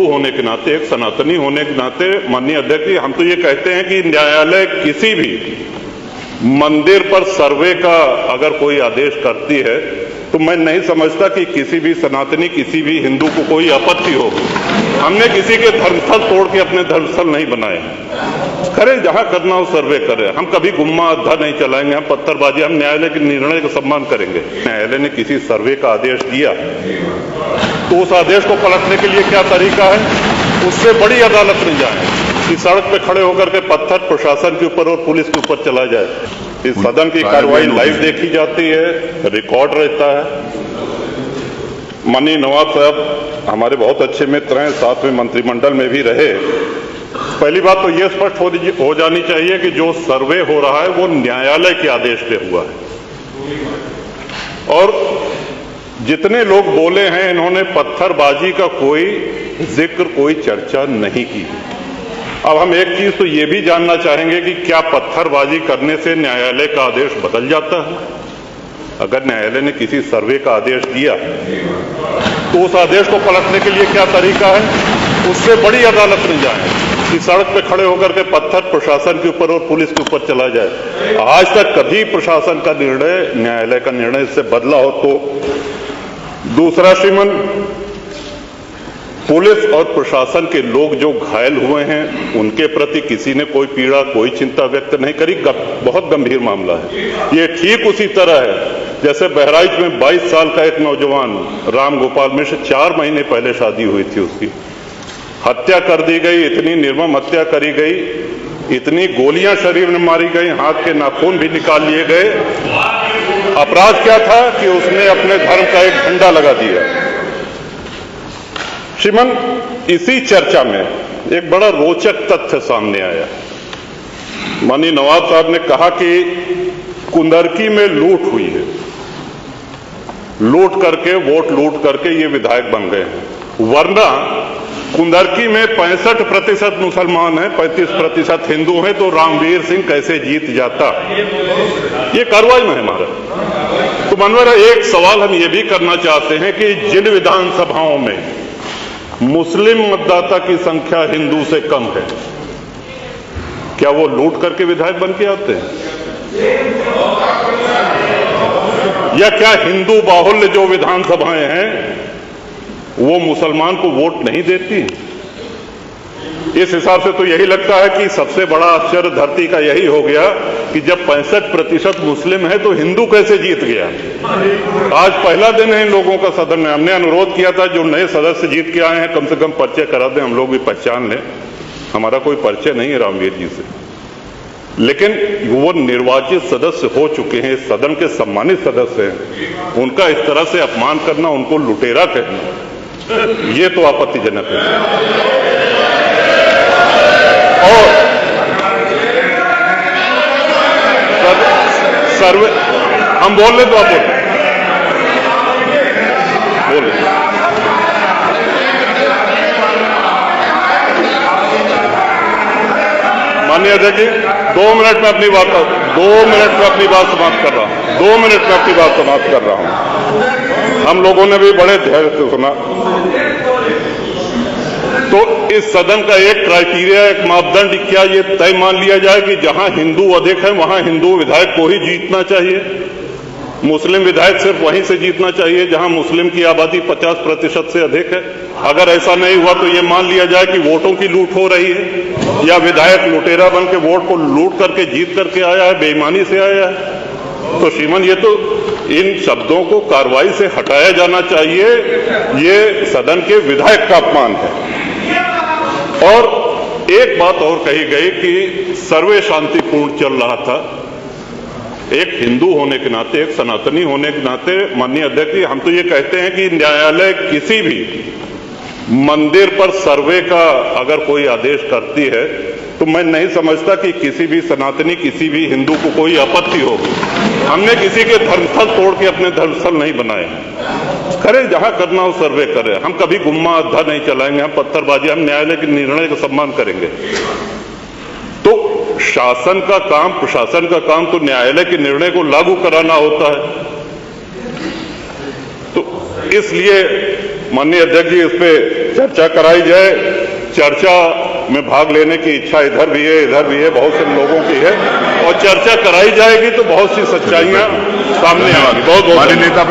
होने के नाते, एक सनातनी होने के नाते माननीय अध्यक्ष जी, हम तो ये कहते हैं कि न्यायालय किसी भी मंदिर पर सर्वे का अगर कोई आदेश करती है तो मैं नहीं समझता कि किसी भी सनातनी, किसी भी हिंदू को कोई आपत्ति होगी। हमने किसी के धर्मस्थल तोड़ के अपने धर्मस्थल नहीं बनाए। करें, जहां करना हो सर्वे करें। हम कभी गुम्मा अद्धा नहीं चलाएंगे, हम पत्थरबाजी, हम न्यायालय के निर्णय का सम्मान करेंगे। न्यायालय ने किसी सर्वे का आदेश दिया तो उस आदेश को पलटने के लिए क्या तरीका है? उससे बड़ी अदालत नहीं जाए कि सड़क पे खड़े होकर के पत्थर प्रशासन के ऊपर और पुलिस के ऊपर चला जाए। इस सदन की कार्रवाई लाइव देखी जाती है, रिकॉर्ड रहता है। माननीय नवाब साहब हमारे बहुत अच्छे मित्र हैं, साथ में मंत्रिमंडल में भी रहे। पहली बात तो ये स्पष्ट हो जानी चाहिए कि जो सर्वे हो रहा है वो न्यायालय के आदेश पे हुआ है। और जितने लोग बोले हैं, इन्होंने पत्थरबाजी का कोई जिक्र, कोई चर्चा नहीं की। अब हम एक चीज तो ये भी जानना चाहेंगे कि क्या पत्थरबाजी करने से न्यायालय का आदेश बदल जाता है? अगर न्यायालय ने किसी सर्वे का आदेश दिया तो उस आदेश को पलटने के लिए क्या तरीका है? उससे बड़ी अदालत नहीं जाए कि सड़क पे खड़े होकर के पत्थर प्रशासन के ऊपर और पुलिस के ऊपर चला जाए। आज तक कभी प्रशासन का निर्णय, न्यायालय का निर्णय इससे बदला हो तो? दूसरा, श्रीमान, पुलिस और प्रशासन के लोग जो घायल हुए हैं उनके प्रति किसी ने कोई पीड़ा, कोई चिंता व्यक्त नहीं करी। बहुत गंभीर मामला है ये। ठीक उसी तरह है जैसे बहराइच में 22 साल का एक नौजवान राम गोपाल मिश्र, 4 महीने पहले शादी हुई थी, उसकी हत्या कर दी गई। इतनी निर्मम हत्या करी गई, इतनी गोलियां शरीर में मारी गई, हाथ के नाखून भी निकाल लिए गए। अपराध क्या था कि उसने अपने धर्म का एक झंडा लगा दिया। श्रीमान, इसी चर्चा में एक बड़ा रोचक तथ्य सामने आया। माननीय नवाब साहब ने कहा कि कुंदरकी में लूट हुई है, लूट करके, वोट लूट करके ये विधायक बन गए हैं। वरना कुंदरकी में 65% मुसलमान हैं, 35% हिंदू हैं, तो रामवीर सिंह कैसे जीत जाता? ये कार्रवाई में है हमारा। तो मनोहर, एक सवाल हम ये भी करना चाहते हैं कि जिन विधानसभाओं में मुस्लिम मतदाता की संख्या हिंदू से कम है, क्या वो लूट करके विधायक बन के आते हैं? या क्या हिंदू बाहुल्य जो विधानसभाएं हैं वो मुसलमान को वोट नहीं देती? इस हिसाब से तो यही लगता है कि सबसे बड़ा आश्चर्य धरती का यही हो गया कि जब 65% मुस्लिम है तो हिंदू कैसे जीत गया? आज पहला दिन है इन लोगों का सदन में। हमने अनुरोध किया था जो नए सदस्य जीत के आए हैं कम से कम परिचय करा दें, हम लोग भी पहचान लें। हमारा कोई परिचय नहीं है रामवीर जी से, लेकिन वो निर्वाचित सदस्य हो चुके हैं, सदन के सम्मानित सदस्य हैं। उनका इस तरह से अपमान करना, उनको लुटेरा कहना, ये तो आपत्तिजनक है। और सर्वे हम बोल रहे तो आप बोले। माननीय अध्यक्ष जी, 2 मिनट में अपनी बात 2 मिनट में अपनी बात समाप्त कर रहा हूं। 2 मिनट में अपनी बात समाप्त कर रहा हूं। हम लोगों ने भी बड़े धैर्य से सुना। तो इस सदन का एक क्राइटेरिया, एक मापदंड क्या ये तय मान लिया जाए कि जहां हिंदू अधिक है वहां हिंदू विधायक को ही जीतना चाहिए, मुस्लिम विधायक सिर्फ वहीं से जीतना चाहिए जहां मुस्लिम की आबादी 50% से अधिक है? अगर ऐसा नहीं हुआ तो ये मान लिया जाए कि वोटों की लूट हो रही है या विधायक लुटेरा बन के वोट को लूट करके जीत करके आया है, बेईमानी से आया है। तो श्रीमान, ये तो इन शब्दों को कार्रवाई से हटाया जाना चाहिए। ये सदन के विधायक का अपमान है। और एक बात और कही गई कि सर्वे शांतिपूर्ण चल रहा था। एक हिंदू होने के नाते, एक सनातनी होने के नाते माननीय अध्यक्ष जी, हम तो ये कहते हैं कि न्यायालय किसी भी मंदिर पर सर्वे का अगर कोई आदेश करती है तो मैं नहीं समझता कि किसी भी सनातनी, किसी भी हिंदू को कोई आपत्ति होगी। हमने किसी के धर्मस्थल तोड़ के अपने धर्मस्थल नहीं बनाए। करें, जहां करना हो सर्वे करें। हम कभी गुम्मा अद्धा नहीं चलाएंगे, हम पत्थरबाजी, हम न्यायालय के निर्णय का सम्मान करेंगे। तो शासन का काम, प्रशासन का काम तो न्यायालय के निर्णय को लागू कराना होता है। तो इसलिए माननीय अध्यक्ष जी, इस पे चर्चा कराई जाए। चर्चा में भाग लेने की इच्छा इधर भी है, बहुत से लोगों की है, और चर्चा कराई जाएगी तो बहुत सी सच्चाइयां सामने आएंगी। बहुत बहुत नेता